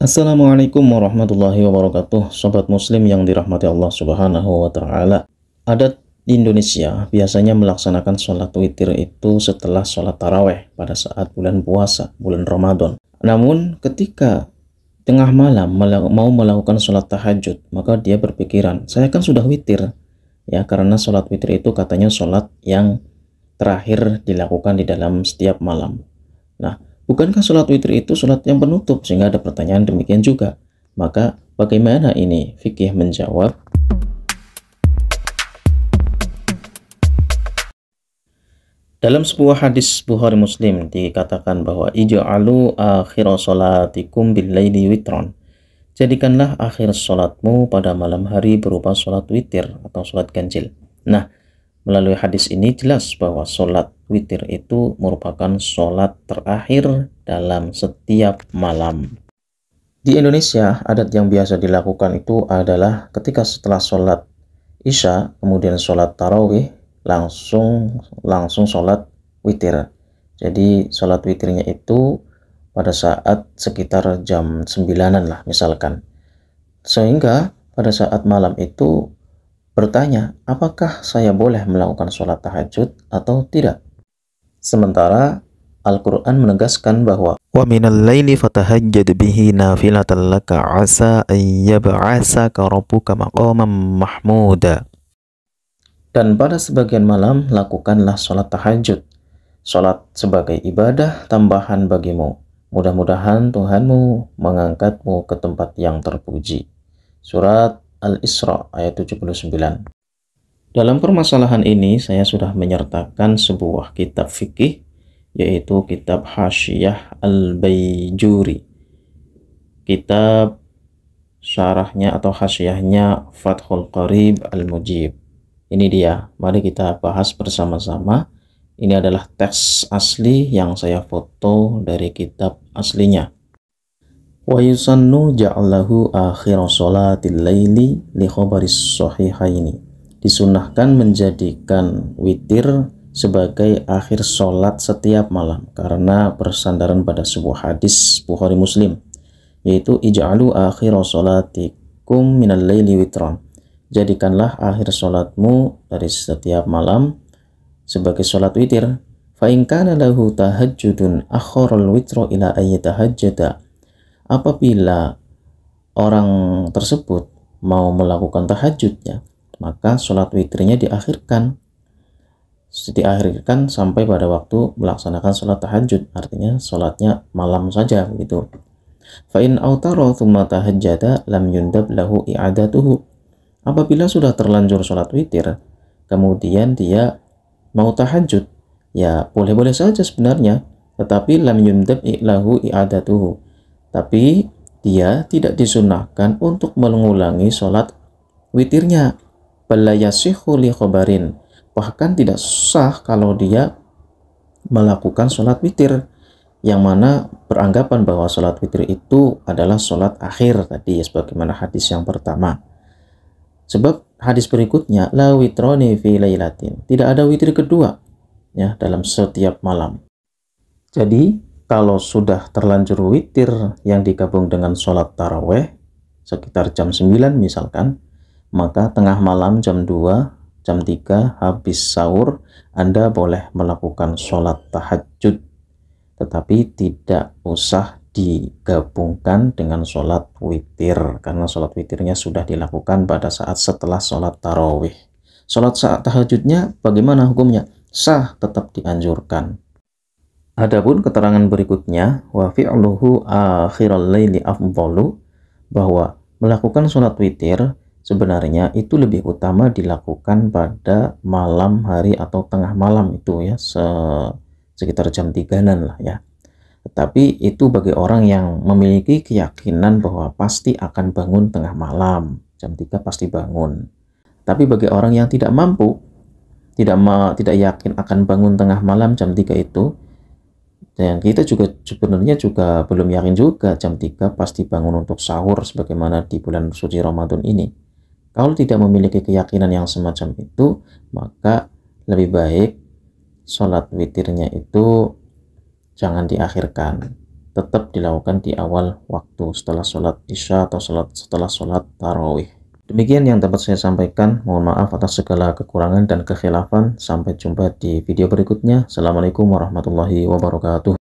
Assalamualaikum warahmatullahi wabarakatuh, Sobat Muslim yang dirahmati Allah Subhanahu wa Ta'ala. Adat di Indonesia biasanya melaksanakan sholat witir itu setelah sholat taraweh pada saat bulan puasa, bulan Ramadan. Namun, ketika tengah malam mau melakukan sholat tahajud, maka dia berpikiran, saya kan sudah witir, ya, karena sholat witir itu katanya sholat yang terakhir dilakukan di dalam setiap malam. Nah, bukankah sholat witir itu sholat yang penutup? Sehingga ada pertanyaan demikian juga. Maka bagaimana ini? Fikih menjawab, dalam sebuah hadis Bukhari Muslim dikatakan bahwa ij'alu akhir sholatikum bil-laili witron. Jadikanlah akhir sholatmu pada malam hari berupa sholat witir atau sholat ganjil. Nah, melalui hadis ini jelas bahwa sholat witir itu merupakan sholat terakhir dalam setiap malam. Di Indonesia, adat yang biasa dilakukan itu adalah ketika setelah sholat Isya, kemudian sholat tarawih, langsung sholat witir. Jadi sholat witirnya itu pada saat sekitar jam 9-an lah misalkan. Sehingga pada saat malam itu bertanya, apakah saya boleh melakukan sholat tahajud atau tidak? Sementara Al-Quran menegaskan bahwa wa minal laili fatahajjad bihi nafilatan laka asa ayyab'asaka rabbuka maqaman mahmuda. Dan pada sebagian malam lakukanlah sholat tahajud, sholat sebagai ibadah tambahan bagimu. Mudah-mudahan Tuhanmu mengangkatmu ke tempat yang terpuji. Surat Al-Isra ayat 79. Dalam permasalahan ini saya sudah menyertakan sebuah kitab fikih, yaitu kitab Hasyiyah Al-Baijuri. Kitab syarahnya atau hasyiyahnya Fathul Qarib Al-Mujib. Ini dia, mari kita bahas bersama-sama. Ini adalah teks asli yang saya foto dari kitab aslinya. Wa yusannu ja'allahu akhir sholatil laili li khabaris sahihaini. Disunahkan menjadikan witir sebagai akhir sholat setiap malam karena bersandaran pada sebuah hadis Bukhari Muslim, yaitu ij'alu akhir sholatikum minal laili witron. Jadikanlah akhir sholatmu dari setiap malam sebagai sholat witir. Fa in kana lahu tahajjudun akharal witro ila ayyatahajjada. Apabila orang tersebut mau melakukan tahajudnya, maka sholat witirnya diakhirkan sampai pada waktu melaksanakan sholat tahajud, artinya sholatnya malam saja begitu. Fa in autara tsumma tahajjada lam yundab lahu i'adatuhu. Apabila sudah terlanjur sholat witir kemudian dia mau tahajud, ya boleh-boleh saja sebenarnya, tetapi lam yundab lahu i'adatuhu, tapi dia tidak disunahkan untuk mengulangi sholat witirnya. Balayasihu li khobarin, bahkan tidak sah kalau dia melakukan sholat witir yang mana beranggapan bahwa sholat witir itu adalah sholat akhir tadi, sebagaimana hadis yang pertama. Sebab hadis berikutnya la witroni fi lailatin, tidak ada witir kedua ya dalam setiap malam. Jadi kalau sudah terlanjur witir yang digabung dengan sholat taraweh sekitar jam 9 misalkan, maka tengah malam jam 2, jam 3 habis sahur Anda boleh melakukan sholat tahajud, tetapi tidak usah digabungkan dengan sholat witir karena sholat witirnya sudah dilakukan pada saat setelah sholat tarawih. Sholat saat tahajudnya bagaimana hukumnya? Sah, tetap dianjurkan. Adapun keterangan berikutnya, wa fi'luhu akhiral laili afdalu, bahwa melakukan sholat witir sebenarnya itu lebih utama dilakukan pada malam hari atau tengah malam itu ya, sekitar jam 3-an lah ya. Tetapi itu bagi orang yang memiliki keyakinan bahwa pasti akan bangun tengah malam, jam 3 pasti bangun. Tapi bagi orang yang tidak mampu, tidak yakin akan bangun tengah malam jam 3 itu, dan kita juga sebenarnya juga belum yakin juga jam 3 pasti bangun untuk sahur sebagaimana di bulan suci Ramadan ini. Kalau tidak memiliki keyakinan yang semacam itu, maka lebih baik sholat witirnya itu jangan diakhirkan, tetap dilakukan di awal waktu setelah sholat isya atau setelah sholat tarawih. Demikian yang dapat saya sampaikan. Mohon maaf atas segala kekurangan dan kekhilafan. Sampai jumpa di video berikutnya. Assalamualaikum warahmatullahi wabarakatuh.